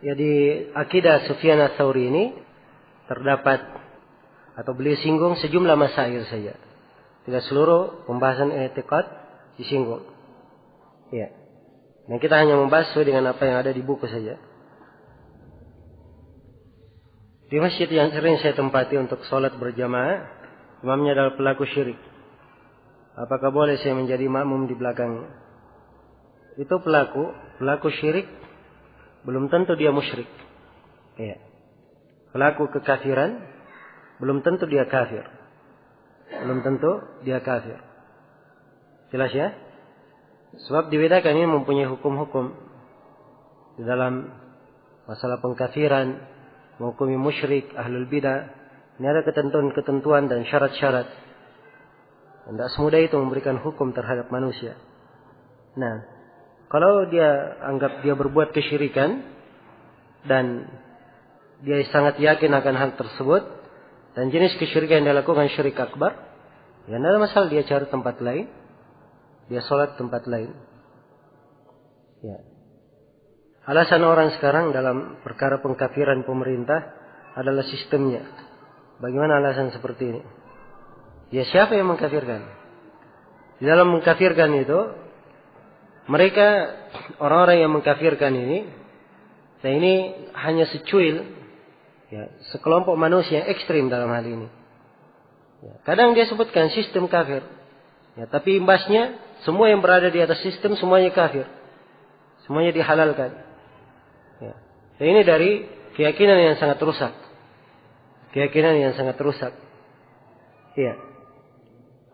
Ya, di akidah Sufyan Ats-Tsauri ini terdapat atau beliau singgung sejumlah masail saja. Tidak seluruh pembahasan i'tiqad disinggung. Ya. Dan kita hanya membahas sesuai dengan apa yang ada di buku saja. Di masjid yang sering saya tempati untuk sholat berjamaah, imamnya adalah pelaku syirik. Apakah boleh saya menjadi makmum di belakang? Itu pelaku syirik, belum tentu dia musyrik. Ya. Pelaku kekafiran, belum tentu dia kafir. Belum tentu dia kafir. Jelas ya? Sebab dibedakan, ini mempunyai hukum-hukum di dalam masalah pengkafiran, menghukumi musyrik, ahlul bidah. Ini ada ketentuan-ketentuan dan syarat-syarat. Tidak semudah itu memberikan hukum terhadap manusia. Nah, kalau dia anggap dia berbuat kesyirikan dan dia sangat yakin akan hal tersebut dan jenis kesyirikan yang dilakukan syirik akbar, ya tidak ada masalah, dia cari tempat lain, dia sholat tempat lain. Ya. Alasan orang sekarang dalam perkara pengkafiran pemerintah adalah sistemnya. Bagaimana alasan seperti ini? Ya, siapa yang mengkafirkan? Di dalam mengkafirkan itu, mereka orang-orang yang mengkafirkan ini, nah ini hanya secuil, ya, sekelompok manusia yang ekstrim dalam hal ini. Ya, kadang dia sebutkan sistem kafir, ya, tapi imbasnya semua yang berada di atas sistem semuanya kafir, semuanya dihalalkan. Ya. Dan ini dari keyakinan yang sangat rusak, keyakinan yang sangat rusak. Ya.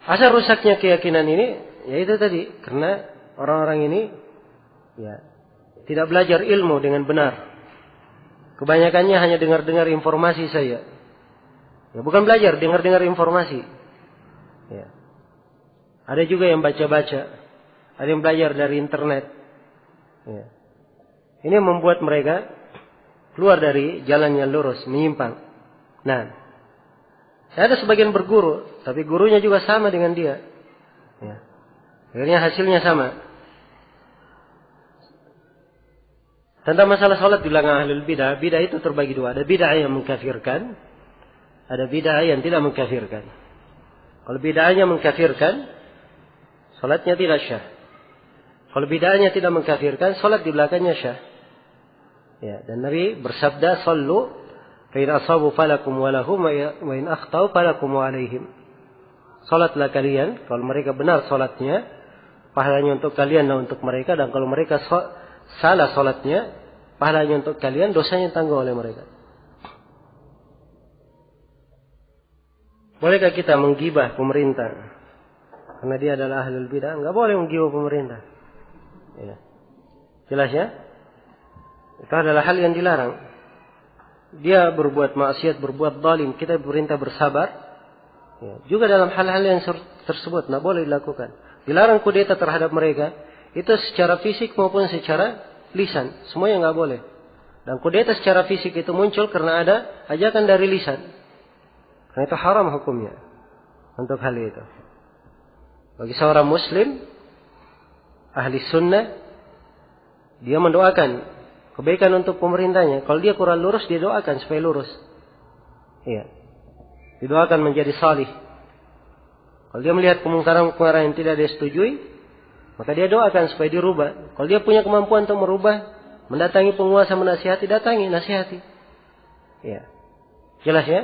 Asal rusaknya keyakinan ini, yaitu tadi karena orang-orang ini, ya, tidak belajar ilmu dengan benar. Kebanyakannya hanya dengar-dengar informasi saja. Ya, bukan belajar, dengar-dengar informasi. Ya. Ada juga yang baca-baca, ada yang belajar dari internet. Ya. Ini membuat mereka keluar dari jalan yang lurus, menyimpang. Nah, ada sebagian berguru, tapi gurunya juga sama dengan dia. Ya. Akhirnya hasilnya sama. Tentang masalah salat di belakang ahlul bidah, bidah itu terbagi dua. Ada bidah yang mengkafirkan, ada bidah yang tidak mengkafirkan. Kalau bidahnya mengkafirkan, salatnya tidak syah. Kalau bidahnya tidak mengkafirkan, salat di belakangnya syah. Ya, dan Nabi bersabda, "Shallu fa in asabu falakum wa lahum wa in akhtau falakum wa alaihim." Salatlah kalian, kalau mereka benar salatnya, pahalanya untuk kalian dan untuk mereka, dan kalau mereka salah salatnya, pahalanya untuk kalian, dosanya tanggung oleh mereka. Bolehkah kita menggibah pemerintah karena dia adalah ahlul bidah? Enggak boleh menggibah pemerintah. Ya. Jelas ya? Itu adalah hal yang dilarang. Dia berbuat maksiat, berbuat zalim, kita perintah bersabar. Ya. Juga dalam hal-hal yang tersebut tidak boleh dilakukan. Dilarang kudeta terhadap mereka, itu secara fisik maupun secara lisan, semuanya nggak boleh. Dan kudeta secara fisik itu muncul karena ada ajakan dari lisan. Karena itu haram hukumnya untuk hal itu. Bagi seorang muslim ahli sunnah, dia mendoakan kebaikan untuk pemerintahnya. Kalau dia kurang lurus, dia doakan supaya lurus. Iya. Didoakan menjadi salih. Kalau dia melihat kemungkaran-kemungkaran yang tidak dia setujui, maka dia doakan supaya dirubah. Kalau dia punya kemampuan untuk merubah, mendatangi penguasa menasihati, datangi, nasihati. Iya. Jelas ya?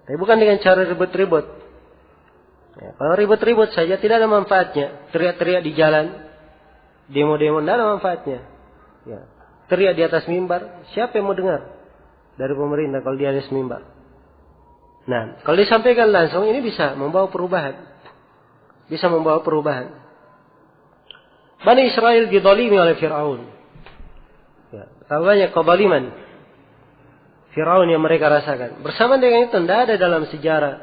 Tapi bukan dengan cara ribut-ribut. Ya, kalau ribut-ribut saja tidak ada manfaatnya. Teriak-teriak di jalan, demo-demo, tidak ada manfaatnya. Ya. Teriak di atas mimbar, siapa yang mau dengar dari pemerintah kalau di atas mimbar? Nah, kalau disampaikan langsung, ini bisa membawa perubahan. Bisa membawa perubahan. Bani Israel dizalimi oleh Fir'aun. Ya, tahu banyak kezaliman Fir'aun yang mereka rasakan. Bersama dengan itu, tidak ada dalam sejarah,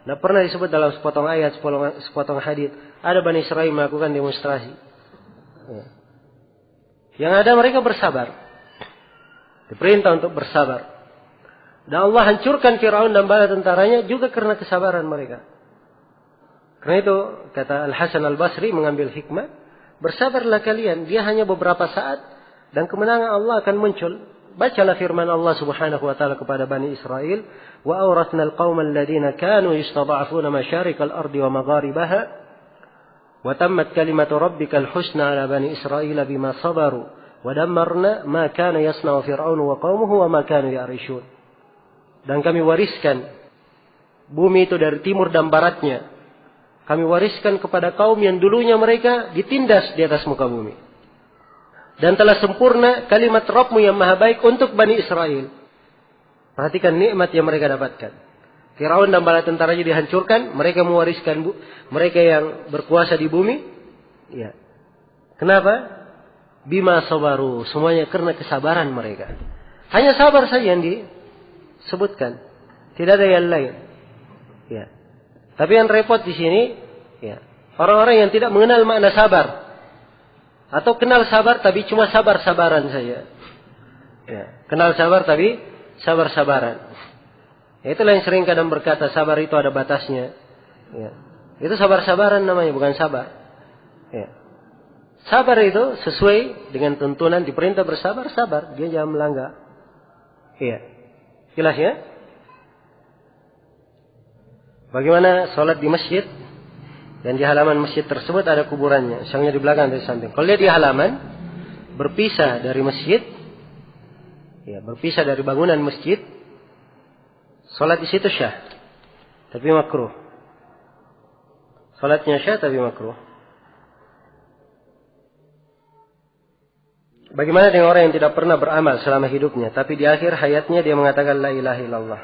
tidak pernah disebut dalam sepotong ayat, sepotong hadis, ada Bani Israel melakukan demonstrasi. Ya. Yang ada mereka bersabar. Diperintah untuk bersabar. Dan Allah hancurkan Fir'aun dan bala tentaranya juga karena kesabaran mereka. Karena itu, kata Al-Hasan Al-Basri mengambil hikmah, bersabarlah kalian. Dia hanya beberapa saat, Dan kemenangan Allah akan muncul. Bacalah firman Allah Subhanahu wa taala kepada Bani Israel, "Wa awrathnal qaumal ladzina kanu yastad'afuna masyarikal ardi wa magharibaha, wa tammat kalimatu rabbikal husna 'ala bani Israil bima sabaru, wa dammarna ma kana yasna'u fir'aun wa qaumuhu wa ma kanu ya'rishun." Dan kami wariskan bumi itu dari timur dan baratnya. Kami wariskan kepada kaum yang dulunya mereka ditindas di atas muka bumi. Dan telah sempurna kalimat Rabbmu yang maha baik untuk Bani Israel. Perhatikan nikmat yang mereka dapatkan. Firaun dan bala tentaranya dihancurkan. Mereka mewariskan mereka yang berkuasa di bumi. Ya. Kenapa? Bima sabaru. Semuanya karena kesabaran mereka. Hanya sabar saja yang disebutkan. Tidak ada yang lain. Ya. Tapi yang repot di sini, ya, orang-orang yang tidak mengenal makna sabar. Atau kenal sabar tapi cuma sabar-sabaran saja. Ya. Kenal sabar tapi sabar-sabaran. Ya, itulah yang sering kadang berkata sabar itu ada batasnya. Ya. Itu sabar-sabaran namanya, bukan sabar. Ya. Sabar itu sesuai dengan tuntunan, diperintah bersabar, sabar. Dia jangan melanggar. Iya. Jelas ya? Bagaimana sholat di masjid? Dan di halaman masjid tersebut ada kuburannya. Misalnya di belakang atau di samping. Kalau dia di halaman, berpisah dari masjid, ya, berpisah dari bangunan masjid, sholat di situ syah, tapi makruh. Sholatnya syah tapi makruh. Bagaimana dengan orang yang tidak pernah beramal selama hidupnya, tapi di akhir hayatnya dia mengatakan la ilaha illallah.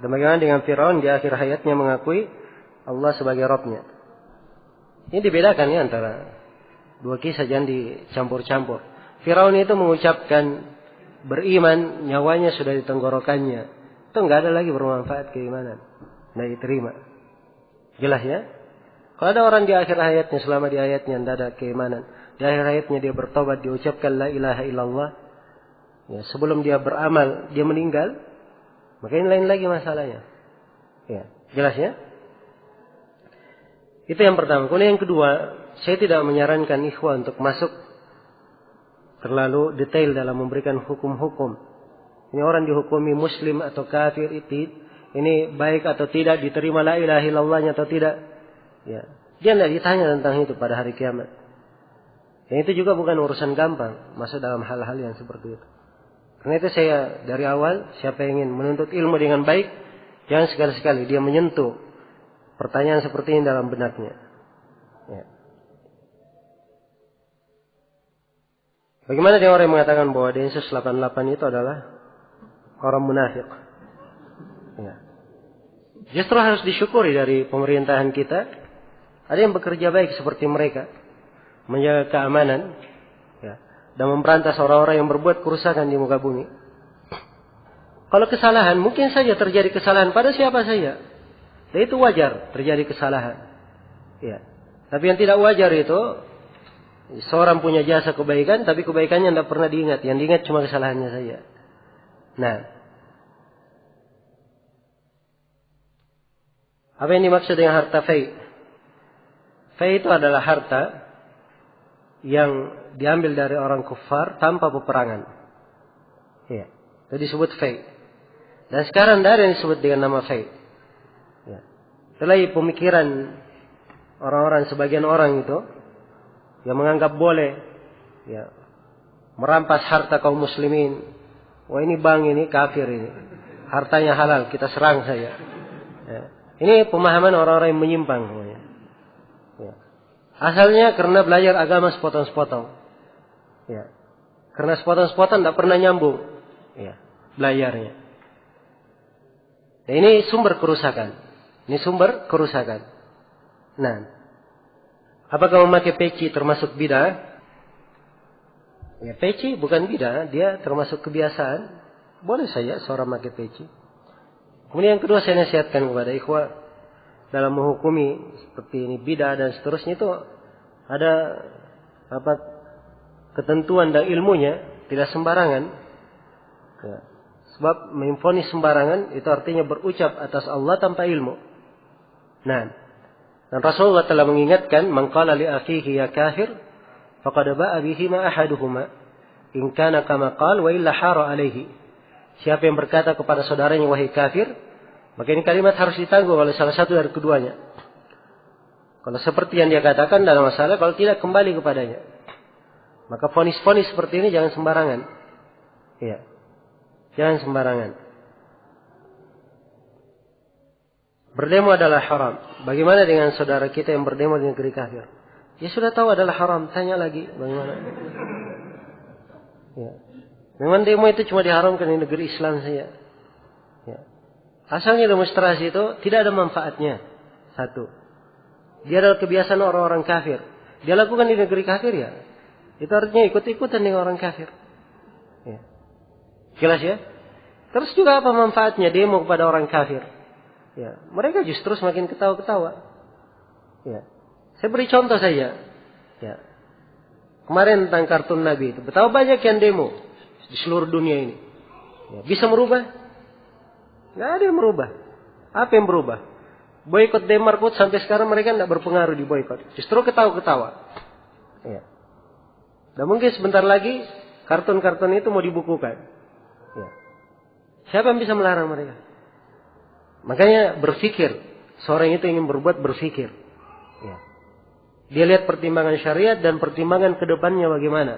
Dan bagaimana dengan Firaun di akhir hayatnya mengakui Allah sebagai Rabbnya. Ini dibedakan ya antara dua kisah, jangan dicampur-campur. Firaun itu mengucapkan beriman, nyawanya sudah di tenggorokannya. Itu enggak ada lagi bermanfaat keimanan. Tidak diterima. Jelas ya? Kalau ada orang di akhir hayatnya, selama di hayatnya tidak ada keimanan. Di akhir hayatnya dia bertobat, diucapkan la ilaha illallah. Ya, sebelum dia beramal, dia meninggal. Maka ini lain lagi masalahnya. Ya, jelas ya? Itu yang pertama. Kemudian yang kedua, saya tidak menyarankan ikhwan untuk masuk terlalu detail dalam memberikan hukum-hukum. Ini orang dihukumi muslim atau kafir, ini baik atau tidak, diterima la ilaha illallahnya atau tidak. Ya. Dia tidak ditanya tentang itu pada hari kiamat. Dan itu juga bukan urusan gampang masuk dalam hal-hal yang seperti itu. Karena itu saya dari awal, siapa yang ingin menuntut ilmu dengan baik, jangan sekali-sekali dia menyentuh pertanyaan seperti ini dalam benaknya. Ya. Bagaimana dengan orang yang mengatakan bahwa Densus 88 itu adalah orang munafik? Ya. Justru harus disyukuri dari pemerintahan kita. Ada yang bekerja baik seperti mereka, menjaga keamanan, ya, dan memberantas orang-orang yang berbuat kerusakan di muka bumi. Kalau kesalahan, mungkin saja terjadi kesalahan pada siapa saja. Dan itu wajar terjadi kesalahan. Ya. Tapi yang tidak wajar itu seorang punya jasa kebaikan, tapi kebaikannya tidak pernah diingat. Yang diingat cuma kesalahannya saja. Nah, apa yang dimaksud dengan harta fai? Fai itu adalah harta yang diambil dari orang kufar tanpa peperangan. Ya. Itu disebut fai. Dan sekarang tidak ada yang disebut dengan nama fai. Ya. Itulah pemikiran orang-orang, sebagian orang itu yang menganggap boleh, ya, merampas harta kaum muslimin. Wah, ini bang, ini kafir, ini hartanya halal, kita serang saja. Ya. Ini pemahaman orang-orang yang menyimpang. Ya. Asalnya karena belajar agama sepotong-sepotong. Ya. Karena sepotong-sepotong tidak pernah nyambung, ya, belajarnya. Nah, ini sumber kerusakan. Ini sumber kerusakan. Nah, apakah memakai peci termasuk bid'ah? Ya, peci bukan bid'ah, dia termasuk kebiasaan. Boleh saja seorang memakai peci. Kemudian yang kedua, saya nasihatkan kepada ikhwah dalam menghukumi seperti ini bid'ah dan seterusnya itu ada ketentuan dan ilmunya, tidak sembarangan. Ya. Sebab memvonis sembarangan itu artinya berucap atas Allah tanpa ilmu. Nah, dan Rasulullah telah mengingatkan, man qala li akhihi ya kafir, faqad ba'a bihi ma ahaduhuma. In kana kama qala wa illa hara alaihi. Siapa yang berkata kepada saudaranya wahai kafir, maka ini kalimat harus ditanggung oleh salah satu dari keduanya. Kalau seperti yang dia katakan dalam masalah, kalau tidak kembali kepadanya. Maka vonis-vonis seperti ini jangan sembarangan. Iya. Jangan sembarangan. Berdemo adalah haram. Bagaimana dengan saudara kita yang berdemo di negeri kafir? Dia sudah tahu adalah haram. Tanya lagi bagaimana? Ya. Memang demo itu cuma diharamkan di negeri Islam saja. Ya. Asalnya demonstrasi itu tidak ada manfaatnya. Satu. Dia adalah kebiasaan orang-orang kafir. Dia lakukan di negeri kafir ya. Itu artinya ikut-ikutan dengan orang kafir. Ya. Jelas ya? Terus juga apa manfaatnya demo kepada orang kafir? Ya. Mereka justru semakin ketawa-ketawa. Ya. Saya beri contoh saja. Ya. Kemarin tentang kartun Nabi itu. Betapa banyak yang demo di seluruh dunia ini. Ya. Bisa merubah? Nggak ada yang merubah. Apa yang berubah? Boykot Denmark pun sampai sekarang mereka tidak berpengaruh di boykot. Justru ketawa-ketawa. Ya. Dan mungkin sebentar lagi kartun-kartun itu mau dibukukan. Ya. Siapa yang bisa melarang mereka? Makanya berpikir. Seorang itu ingin berbuat berpikir. Ya. Dia lihat pertimbangan syariat dan pertimbangan kedepannya bagaimana.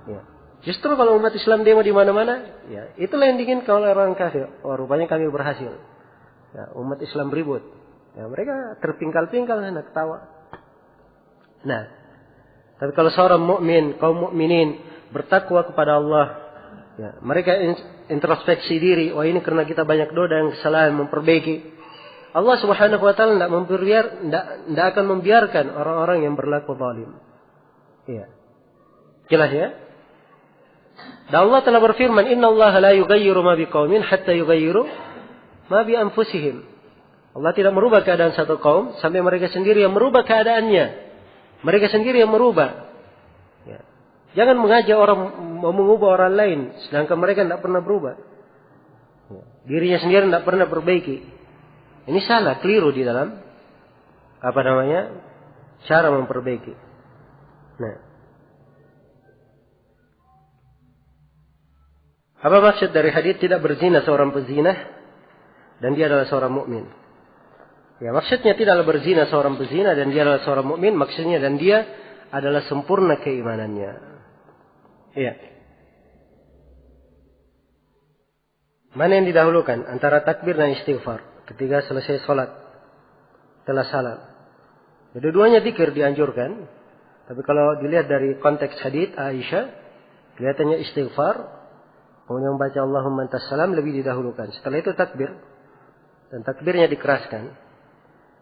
Ya. Justru kalau umat Islam demo di mana-mana, ya itulah yang diinginkan oleh orang kafir. Oh, rupanya kami berhasil. Ya, umat Islam ribut. Ya, mereka terpingkal-pingkal dan ketawa. Nah, tapi kalau seorang mukmin, kaum mukminin bertakwa kepada Allah, ya, mereka introspeksi diri. Oh, ini karena kita banyak dosa dan kesalahan, memperbaiki. Allah Subhanahu wa taala tidak akan membiarkan orang-orang yang berlaku zalim. Iya. Jelas ya? Dan Allah telah berfirman, "Innallaha la yughayyiru ma biqaumin hatta yughayyiru ma bi anfusihim." Allah tidak merubah keadaan satu kaum sampai mereka sendiri yang merubah keadaannya. Mereka sendiri yang merubah. Ya. Jangan mengajak orang mau mengubah orang lain sedangkan mereka tidak pernah berubah. Ya. Dirinya sendiri tidak pernah perbaiki. Ini salah, keliru di dalam cara memperbaiki. Nah, apa maksud dari hadis tidak berzina seorang pezina dan dia adalah seorang mukmin? Ya, maksudnya tidaklah berzina seorang pezina dan dia adalah seorang mukmin, maksudnya dan dia adalah sempurna keimanannya. Iya. Mana yang didahulukan antara takbir dan istighfar ketika selesai sholat setelah salam? Kedua-duanya zikir dianjurkan, tapi kalau dilihat dari konteks hadis Aisyah, kelihatannya istighfar, kemudian membaca Allahumma antas salam lebih didahulukan. Setelah itu takbir, dan takbirnya dikeraskan.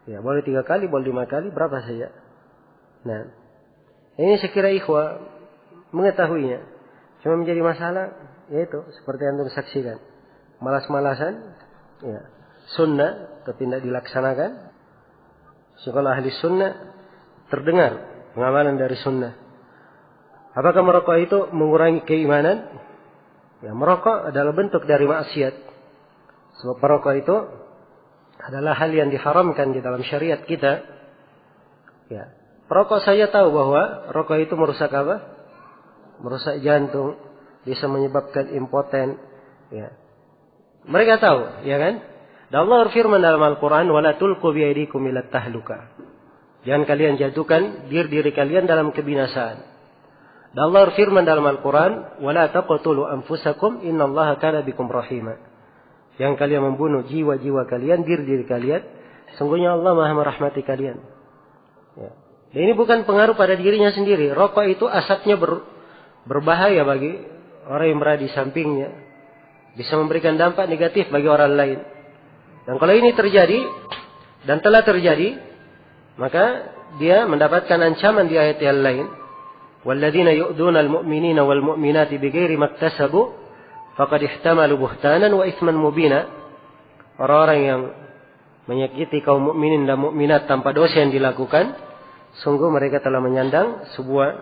Ya, boleh 3 kali, boleh 5 kali, berapa saja. Nah, ini saya kira ikhwah mengetahuinya. Cuma menjadi masalah, yaitu seperti yang anda saksikan. Malas-malasan, ya, sunnah, tapi tidak dilaksanakan. Sekolah ahli sunnah, terdengar pengamalan dari sunnah. Apakah merokok itu mengurangi keimanan? Ya, merokok adalah bentuk dari maksiat. Sebab merokok itu adalah hal yang diharamkan di dalam syariat kita. Ya. Perokok saya tahu bahwa rokok itu merusak apa? Merusak jantung, bisa menyebabkan impoten. Ya. Mereka tahu, ya kan? Dan Allah berfirman dalam Al-Quran, وَلَا تُلْقُوا بِأَيْدِيكُمْ إِلَى التَّهْلُكَةِ. Jangan kalian jatuhkan diri kalian dalam kebinasaan. Dan Allah berfirman dalam Al-Quran, وَلَا تَقْتُلُوا أَنفُسَكُمْ إِنَّ اللَّهَ كَانَ بِكُمْ رَحِيمًا. Yang kalian membunuh jiwa-jiwa kalian, diri kalian, sungguhnya Allah Maha merahmati kalian. Ya. Dan ini bukan pengaruh pada dirinya sendiri. Rokok itu asapnya berbahaya bagi orang yang berada di sampingnya. Bisa memberikan dampak negatif bagi orang lain. Dan kalau ini terjadi, dan telah terjadi, maka dia mendapatkan ancaman di ayat yang lain. وَالَّذِينَ يُؤْذُونَ الْمُؤْمِنِينَ وَالْمُؤْمِنَاتِ بِغَيْرِ مَا اكْتَسَبُوا faqad ihtamalu buhtanan wa itsman mubina. Orang-orang yang menyakiti kaum mukminin dan mukminat tanpa dosa yang dilakukan, sungguh mereka telah menyandang sebuah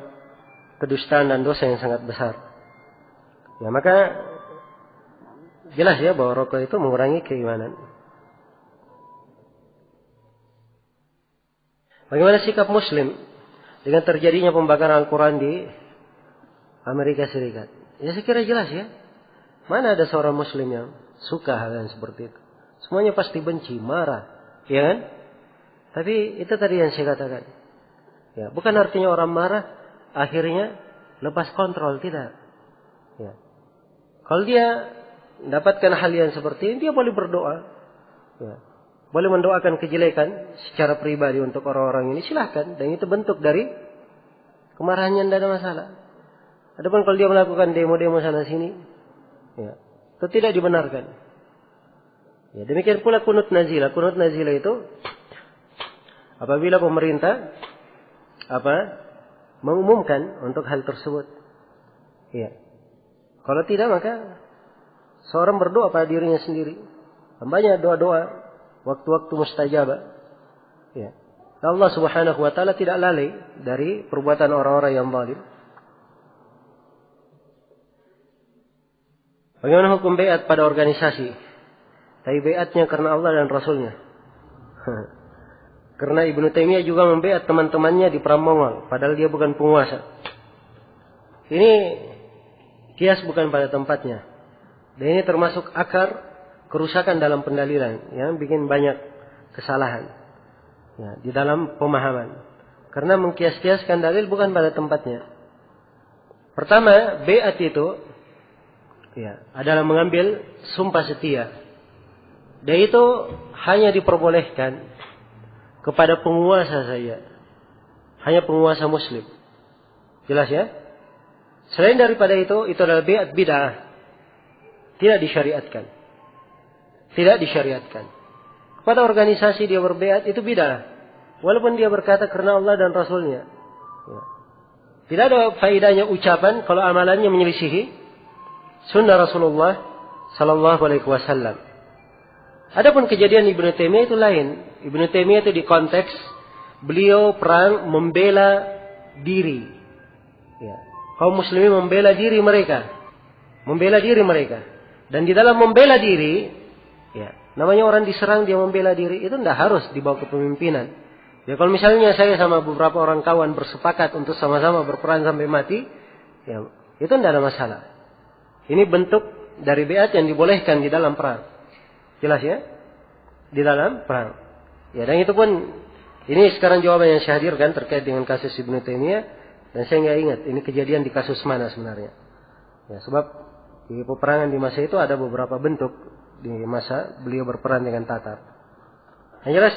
kedustaan dan dosa yang sangat besar. Ya, maka jelas ya bahwa rokok itu mengurangi keimanan. Bagaimana sikap muslim dengan terjadinya pembakaran Al-Quran di Amerika Serikat. Ya saya kira jelas ya. Mana ada seorang muslim yang suka hal yang seperti itu. Semuanya pasti benci, marah. Ya kan? Tapi itu tadi yang saya katakan. Ya, bukan artinya orang marah akhirnya lepas kontrol, tidak. Ya. Kalau dia mendapatkan hal yang seperti ini, dia boleh berdoa. Ya. Boleh mendoakan kejelekan secara pribadi untuk orang-orang ini, silahkan. Dan itu bentuk dari kemarahannya, tidak ada masalah. Adapun kalau dia melakukan demo-demo sana sini, ya, itu tidak dibenarkan. Ya, demikian pula kunut nazilah. Kunut nazilah itu apabila pemerintah mengumumkan untuk hal tersebut. Ya. Kalau tidak, maka seorang berdoa pada dirinya sendiri. Banyak doa-doa waktu-waktu mustajabah. Ya. Allah Subhanahu wa taala tidak lalai dari perbuatan orang-orang yang zalim. Bagaimana hukum baiat pada organisasi? Tapi baiatnya karena Allah dan Rasulnya. Karena Ibnu Taimiyah juga membaiat teman-temannya di perang Mongol, padahal dia bukan penguasa. Ini kias bukan pada tempatnya. Dan ini termasuk akar kerusakan dalam pendalilan yang bikin banyak kesalahan ya, di dalam pemahaman. Karena mengkias-kiaskan dalil bukan pada tempatnya. Pertama, baiat itu ya, adalah mengambil sumpah setia. Dan itu hanya diperbolehkan kepada penguasa saja. Hanya penguasa muslim. Jelas ya? Selain daripada itu adalah baiat bid'ah. Tidak disyariatkan. Tidak disyariatkan. Kepada organisasi dia berbaiat itu bid'ah. Walaupun dia berkata karena Allah dan Rasulnya. Ya. Tidak ada faedahnya ucapan kalau amalannya menyelisihi sunnah Rasulullah sallallahu alaihi wasallam. Adapun kejadian Ibnu Taimiyah itu lain. Ibnu Taimiyah itu di konteks beliau perang membela diri. Ya. Kaum muslimin membela diri mereka. Membela diri mereka. Dan di dalam membela diri, ya, namanya orang diserang dia membela diri, itu tidak harus dibawa ke pemimpinan. Ya, kalau misalnya saya sama beberapa orang kawan bersepakat untuk sama-sama berperang sampai mati, ya, itu tidak ada masalah. Ini bentuk dari baiat yang dibolehkan di dalam perang. Jelas ya? Di dalam perang. Ya, dan itu pun ini sekarang jawaban yang saya hadirkan terkait dengan kasus Ibnu Taimiyah, dan saya nggak ingat ini kejadian di kasus mana sebenarnya. Ya, sebab di peperangan di masa itu ada beberapa bentuk di masa beliau berperang dengan Tatar. Yang jelas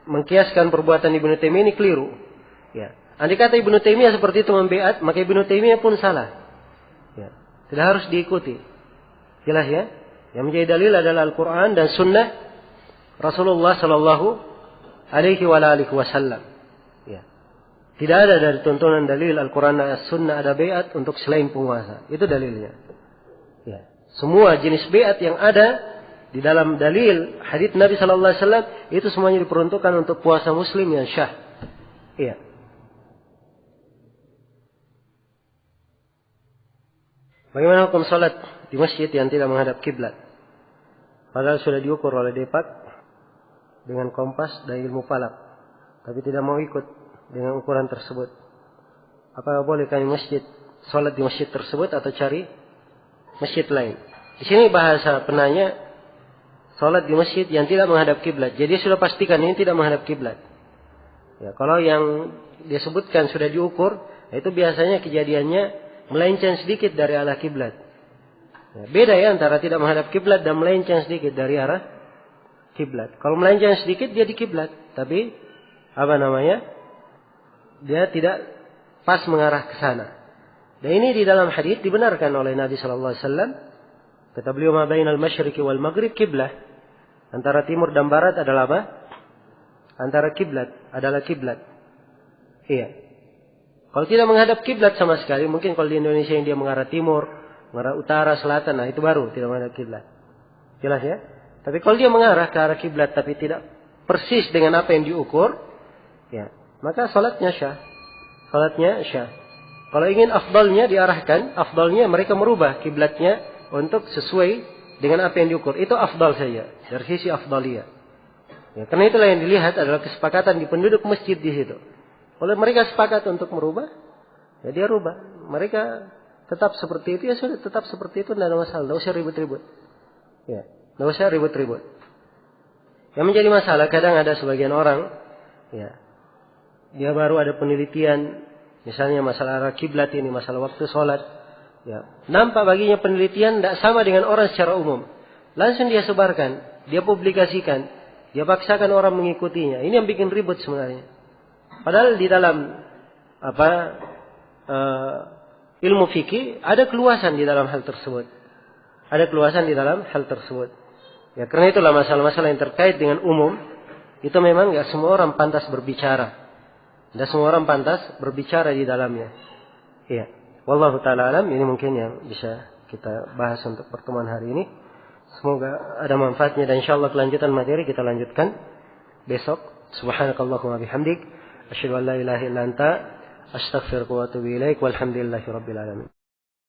mengkiaskan perbuatan Ibnu Taimiyah ini keliru. Ya, andai kata Ibnu Taimiyah seperti itu membaiat, maka Ibnu Taimiyah pun salah. Ya, tidak harus diikuti. Jelas ya? Yang menjadi dalil adalah Al-Quran dan Sunnah Rasulullah Sallallahu Alaihi Wasallam. Ya. Tidak ada dari tuntunan dalil Al-Quran dan Sunnah ada baiat untuk selain penguasa. Itu dalilnya. Ya. Semua jenis baiat yang ada di dalam dalil hadits Nabi Sallallahu Alaihi Wasallam itu semuanya diperuntukkan untuk puasa Muslim yang syah. Iya. Bagaimana hukum salat di masjid yang tidak menghadap kiblat? Padahal sudah diukur oleh Depak dengan kompas dan ilmu falak, tapi tidak mau ikut dengan ukuran tersebut. Apakah boleh kami salat di masjid tersebut atau cari masjid lain? Di sini bahasa penanya salat di masjid yang tidak menghadap kiblat. Jadi sudah pastikan ini tidak menghadap kiblat. Ya, kalau yang disebutkan sudah diukur, itu biasanya kejadiannya melenceng sedikit dari arah kiblat. Ya, beda ya antara tidak menghadap kiblat dan melenceng sedikit dari arah kiblat. Kalau melenceng sedikit dia di kiblat, tapi dia tidak pas mengarah ke sana. Dan ini di dalam hadis dibenarkan oleh Nabi sallallahu alaihi wasallam. Kata beliau, "Ma bainal masyriqi wal maghrib kiblah." Antara timur dan barat adalah apa? Antara kiblat adalah kiblat. Iya. Kalau tidak menghadap kiblat sama sekali, mungkin kalau di Indonesia yang dia mengarah timur, mengarah utara, selatan, nah itu baru tidak menghadap kiblat. Jelas ya? Tapi kalau dia mengarah ke arah kiblat tapi tidak persis dengan apa yang diukur, ya, maka salatnya syah. Salatnya syah. Kalau ingin afdalnya diarahkan, afdalnya mereka merubah kiblatnya untuk sesuai dengan apa yang diukur. Itu afdal saja dari sisi afdaliyah. Ya, karena itulah yang dilihat adalah kesepakatan di penduduk masjid di situ. Kalau mereka sepakat untuk merubah, ya dia rubah. Mereka tetap seperti itu ya sudah, tetap seperti itu, tidak ada masalah, tidak usah ribut-ribut. Ya, tidak usah ribut-ribut. Yang menjadi masalah kadang ada sebagian orang, ya, dia baru ada penelitian, misalnya masalah arah kiblat ini, masalah waktu sholat, ya, nampak baginya penelitian tidak sama dengan orang secara umum, langsung dia sebarkan, dia publikasikan, dia paksakan orang mengikutinya. Ini yang bikin ribut sebenarnya. Padahal di dalam ilmu fikih ada keluasan di dalam hal tersebut. Ada keluasan di dalam hal tersebut. Ya, karena itulah masalah-masalah yang terkait dengan umum itu memang enggak semua orang pantas berbicara. Tidak semua orang pantas berbicara di dalamnya. Iya. Wallahu taala alam, ini mungkin yang bisa kita bahas untuk pertemuan hari ini. Semoga ada manfaatnya dan insyaallah kelanjutan materi kita lanjutkan besok. Subhanakallahumma bihamdik, asyhadu an la ilaha illa anta, astaghfiruka wa atubu ilaik, walhamdulillahi rabbil alamin.